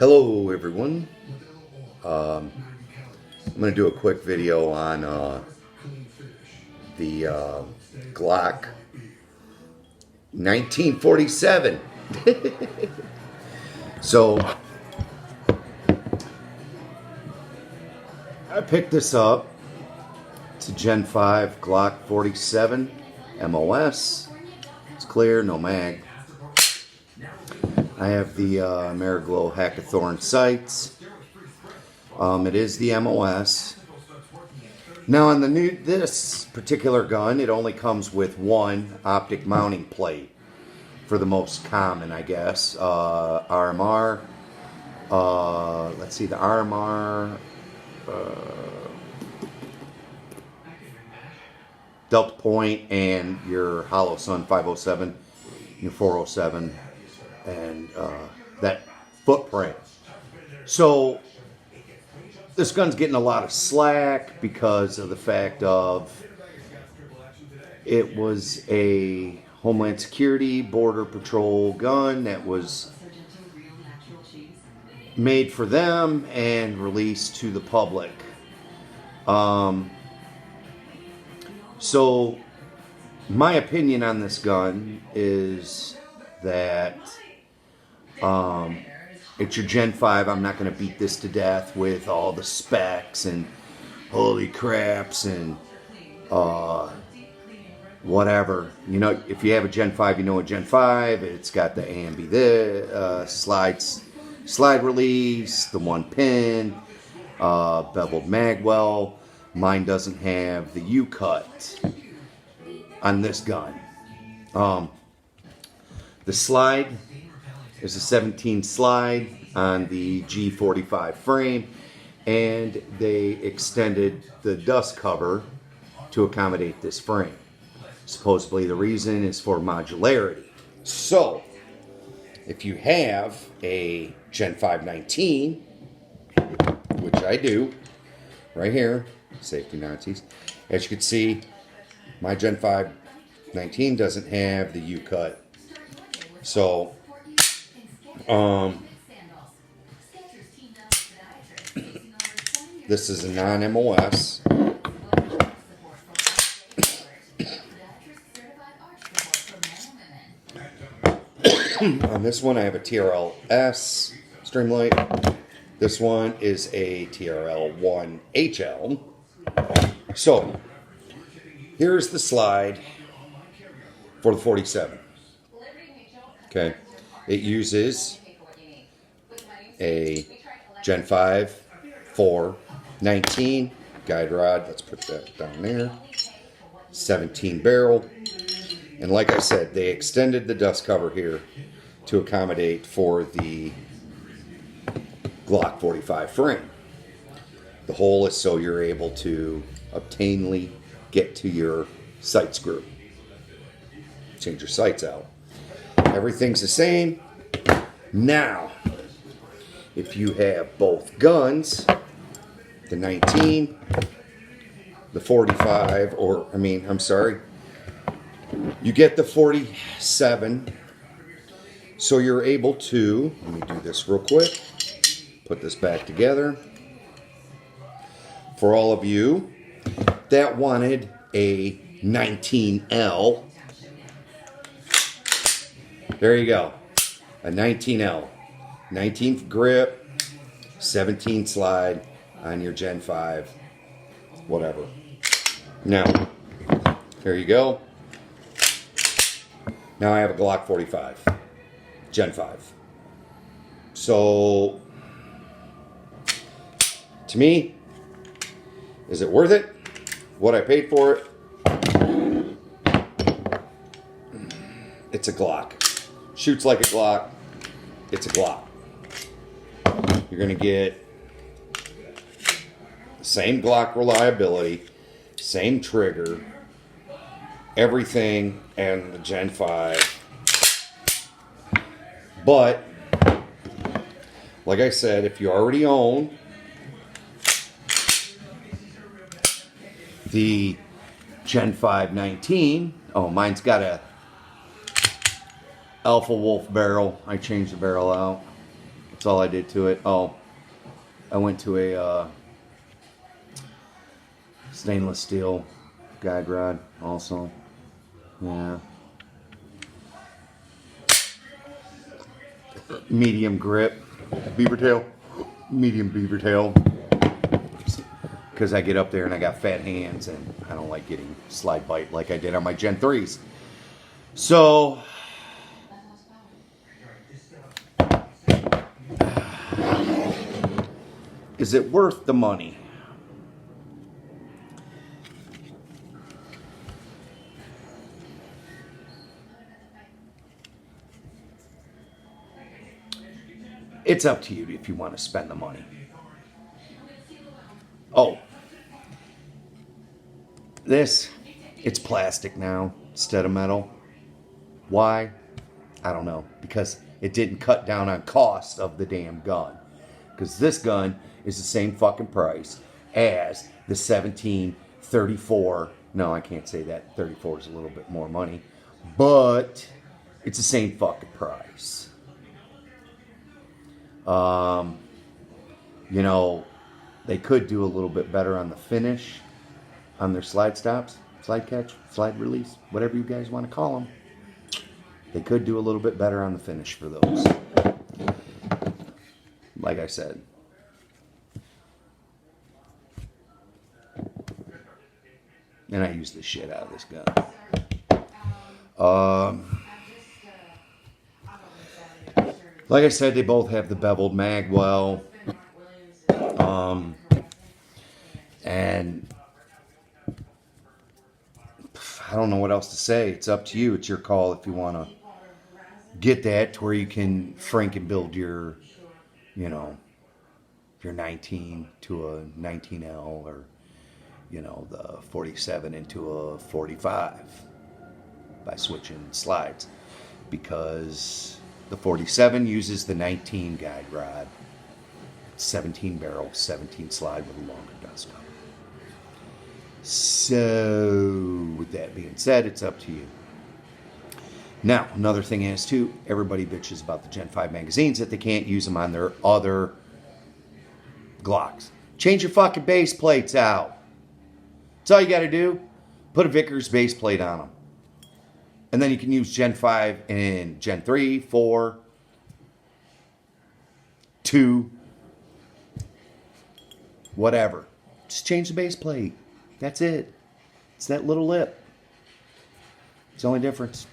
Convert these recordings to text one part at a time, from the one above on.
Hello everyone. I'm going to do a quick video on the Glock 1947. So I picked this up. It's a Gen 5 Glock 47 MOS. It's clear, no mag. I have the Ameriglow Hackathorn sights. It is the MOS. Now on this particular gun, it only comes with one optic mounting plate for the most common, I guess. RMR. Let's see, the RMR. Delta Point and your Hollow Sun 507, your 407. And that footprint. So this gun's getting a lot of slack because of the fact of it was a Homeland Security Border Patrol gun that was made for them and released to the public. So my opinion on this gun is that it's your Gen 5. I'm not going to beat this to death with all the specs and holy craps and whatever. You know, if you have a Gen 5, you know a Gen 5. It's got the ambi, the slide release, the one pin, beveled magwell. Mine doesn't have the U-cut on this gun. The slide is a 17 slide on the G45 frame, and they extended the dust cover to accommodate this frame. Supposedly the reason is for modularity. So, if you have a Gen 5 19, which I do, right here, safety Nazis, as you can see, my Gen 5 19 doesn't have the U-cut. So, this is a non-MOS. On this one I have a TRL-S Streamlight. This one is a TRL-1HL. So, here's the slide for the 47. Okay, it uses a Gen 5 419 guide rod. Let's put that down there. 17 barrel. And like I said, they extended the dust cover here to accommodate for the Glock 45 frame. The hole is so you're able to obtainably get to your sight screw. Change your sights out. Everything's the same. Now, if you have both guns, the 19, the 45, you get the 47, so you're able to, let me do this real quick, put this back together. For all of you that wanted a 19L, there you go, a 19L. 19th grip, 17 slide on your Gen 5, whatever. Now, there you go. Now I have a Glock 45, Gen 5. So, to me, is it worth it? What I paid for it? It's a Glock. Shoots like a Glock. It's a Glock. You're going to get the same Glock reliability, same trigger, everything, and the Gen 5. But, like I said, if you already own the Gen 5 19, oh, mine's got a Alpha Wolf barrel. I changed the barrel out. That's all I did to it. Oh, I went to a stainless steel guide rod also. Yeah. Medium grip. Beaver tail. Medium beaver tail. Because I get up there and I got fat hands and I don't like getting slide bite like I did on my Gen 3s. So, is it worth the money? It's up to you if you want to spend the money. Oh, it's plastic now instead of metal. Why? I don't know. Because it didn't cut down on cost of the damn gun. Because this gun is the same fucking price as the 1734. No, I can't say that. 34 is a little bit more money. But it's the same fucking price. You know, they could do a little bit better on the finish on their slide stops, slide catch, slide release, whatever you guys want to call them. They could do a little bit better on the finish for those. Like I said. And I use the shit out of this gun. Like I said, they both have the beveled magwell. And I don't know what else to say. It's up to you. It's your call if you want to get that to where you can frank and build your, you know, your 19 to a 19L or, you know, the 47 into a 45 by switching slides. Because the 47 uses the 19 guide rod, 17 barrel, 17 slide with a longer dust cover. So, with that being said, it's up to you. Now, another thing is too, everybody bitches about the Gen 5 magazines that they can't use them on their other Glocks. Change your fucking base plates out. That's all you got to do. Put a Vickers base plate on them. And then you can use Gen 5 and Gen 3, 4, 2, whatever. Just change the base plate. That's it. It's that little lip. It's the only difference.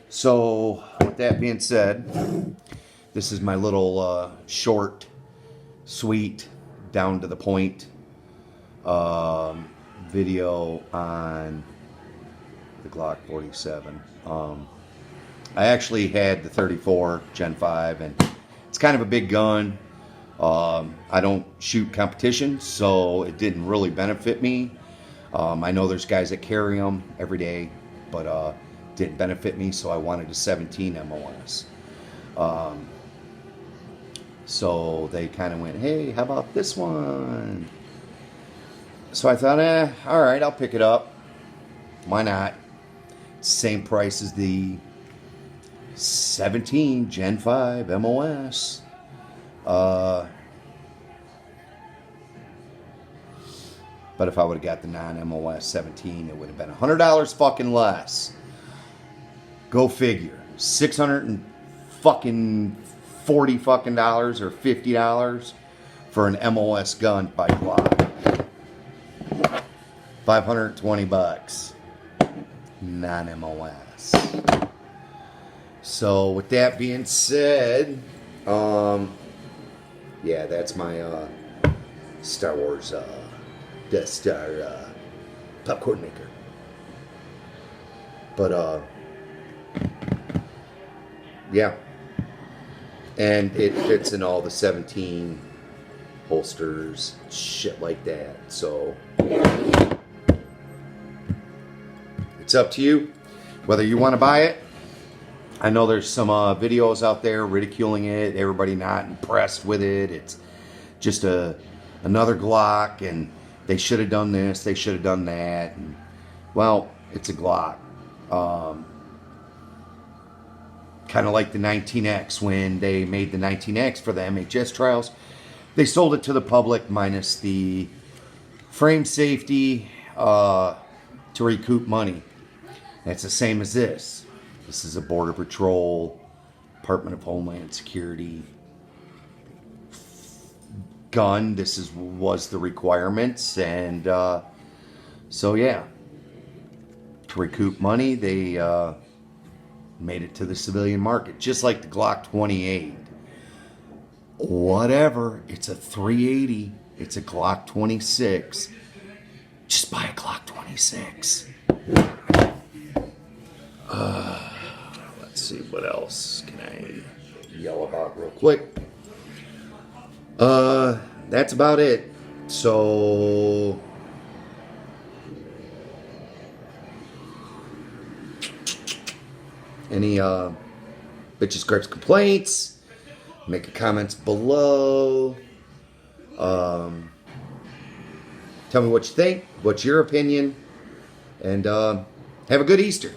So, with that being said, this is my little short, sweet, down to the point video on the Glock 47. I actually had the 34 Gen 5, and it's kind of a big gun. I don't shoot competition, so it didn't really benefit me. I know there's guys that carry them every day, but didn't benefit me, so I wanted a 17 MOS. So they kind of went, hey, how about this one? So I thought, all right, I'll pick it up. Why not? Same price as the 17 Gen 5 MOS. But if I would have got the non-MOS 17, it would have been $100 fucking less. Go figure. $640 fucking dollars or $50 for an MOS gun by Glock. $520 non-MOS. So with that being said, yeah, that's my Star Wars Death Star popcorn maker. But yeah, and it fits in all the 17 holsters, shit like that. So it's up to you whether you want to buy it. I know there's some videos out there ridiculing it, everybody not impressed with it. It's just another Glock, and they should have done this, they should have done that. And, well, it's a Glock. Kind of like the 19X. When they made the 19X for the MHS trials, they sold it to the public minus the frame safety to recoup money. That's the same as this. This is a Border Patrol, Department of Homeland Security gun. This was the requirements, and so yeah, to recoup money, they made it to the civilian market, just like the Glock 28. Whatever, it's a 380. It's a Glock 26. Just buy a Glock 26. Let's see, what else can I yell about real quick? That's about it. So any bitches, gripes, complaints, make a comments below. Tell me what you think, what's your opinion, and have a good Easter.